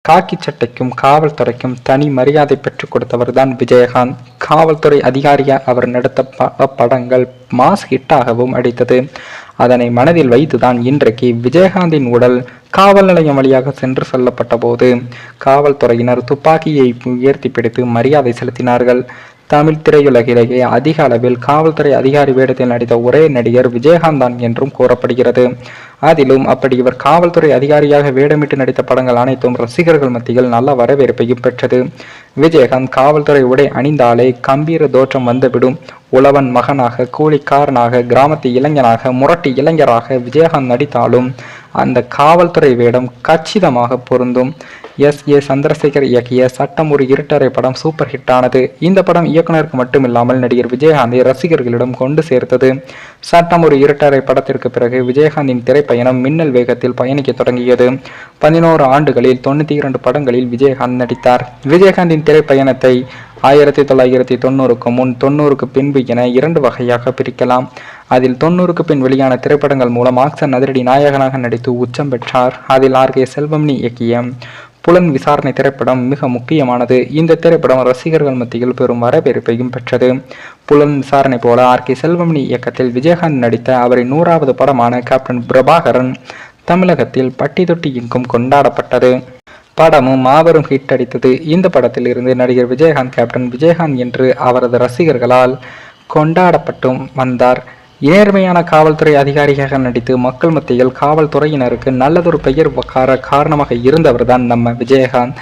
காக்கி சட்டைக்கும் காவல்துறைக்கும் தனி மரியாதை பெற்றுக் கொடுத்தவர்தான் விஜயகாந்த். காவல்துறை அதிகாரியா அவர் நடித்த படங்கள் மாஸ் ஹிட்டாகவும் அடித்தது. அதனை மனதில் வைத்துதான் இன்றைக்கு விஜயகாந்தின் உடல் காவல் நிலையம் வழியாக சென்று செல்லப்பட்ட போது காவல்துறையினர் துப்பாக்கியை உயர்த்தி பிடித்து மரியாதை செலுத்தினார்கள். தமிழ் திரையுலகிலேயே அதிக அளவில் காவல்துறை அதிகாரி வேடத்தில் நடித்த ஒரே நடிகர் விஜயகாந்த் தான் என்றும் கூறப்படுகிறது. அதிலும் அப்படி இவர் காவல்துறை அதிகாரியாக வேடமிட்டு நடித்த படங்கள் அனைத்தும் ரசிகர்கள் மத்தியில் நல்ல வரவேற்பையும் பெற்றது. விஜயகாந்த் காவல்துறை உடை அணிந்தாலே கம்பீர தோற்றம் வந்துவிடும். உழவன் மகனாக, கூலிக்காரனாக, கிராமத்து இளைஞனாக, முரட்டு இளைஞராக விஜயகாந்த் நடித்தாலும் அந்த காவல்துறை வேடம் கச்சிதமாக பொருந்தும். S.A. சந்திரசேகர் இயக்கிய சட்டம் ஒரு இருட்டறை படம் சூப்பர் ஹிட் ஆனது. இந்த படம் இயக்குனருக்கு மட்டுமில்லாமல் நடிகர் விஜயகாந்தை ரசிகர்களிடம் கொண்டு சேர்த்தது. சட்டம் ஒரு இருட்டறை படத்திற்கு பிறகு விஜயகாந்தின் திரைப்பயணம் மின்னல் வேகத்தில் பயணிக்க தொடங்கியது. 11 ஆண்டுகளில் 92 படங்களில் விஜயகாந்த் நடித்தார். விஜயகாந்தின் திரைப்பயணத்தை 1990க்கு முன் 90க்கு பின்பு என 2 வகையாக பிரிக்கலாம். அதில் 90க்கு பின் வெளியான திரைப்படங்கள் மூலம் ஆக்சன் அதிரடி நாயகனாக நடித்து உச்சம் பெற்றார். அதில் R.K. செல்வமணி இயக்கிய புலன் விசாரணை திரைப்படம் மிக முக்கியமானது. இந்த திரைப்படம் ரசிகர்கள் மத்தியில் பெரும் வரவேற்பையும் பெற்றது. புலன் விசாரணை போல R.K. செல்வமணி இயக்கத்தில் விஜயகாந்த் நடித்த அவரின் 100வது படமான கேப்டன் பிரபாகரன் தமிழகத்தில் பட்டி தொட்டி எங்கும் கொண்டாடப்பட்டது. படமும் மாபெரும் ஹிட் அடித்தது. இந்த படத்தில் இருந்து நடிகர் விஜயகாந்த் கேப்டன் விஜயகாந்த் என்று அவரது ரசிகர்களால் கொண்டாடப்பட்டும் வந்தார். நேர்மையான காவல்துறை அதிகாரியாக நடித்து மக்கள் மத்தியில் காவல்துறையினருக்கு நல்லதொரு பெயர் காரணமாக இருந்தவர்தான் நம்ம விஜயகாந்த்.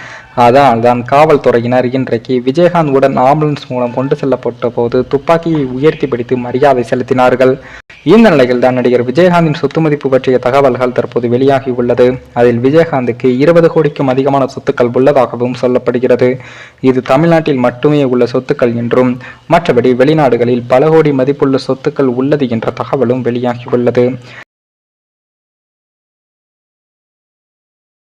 அதனால்தான் காவல்துறையினர் இன்றைக்கு விஜயகாந்த் உடன் ஆம்புலன்ஸ் மூலம் கொண்டு செல்லப்பட்ட போது துப்பாக்கியை உயர்த்தி பிடித்து மரியாதை செலுத்தினார்கள். இந்த நிலையில் தான் நடிகர் விஜயகாந்தின் சொத்து மதிப்பு பற்றிய தகவல்கள் தற்போது வெளியாகி உள்ளது. அதில் விஜயகாந்துக்கு 20 கோடிக்கும் அதிகமான சொத்துக்கள் உள்ளதாகவும் சொல்லப்படுகிறது. இது தமிழ்நாட்டில் மட்டுமே உள்ள சொத்துக்கள் என்றும் மற்றபடி வெளிநாடுகளில் பல கோடி மதிப்புள்ள சொத்துக்கள் உள்ளது என்ற தகவலும் வெளியாகி உள்ளது.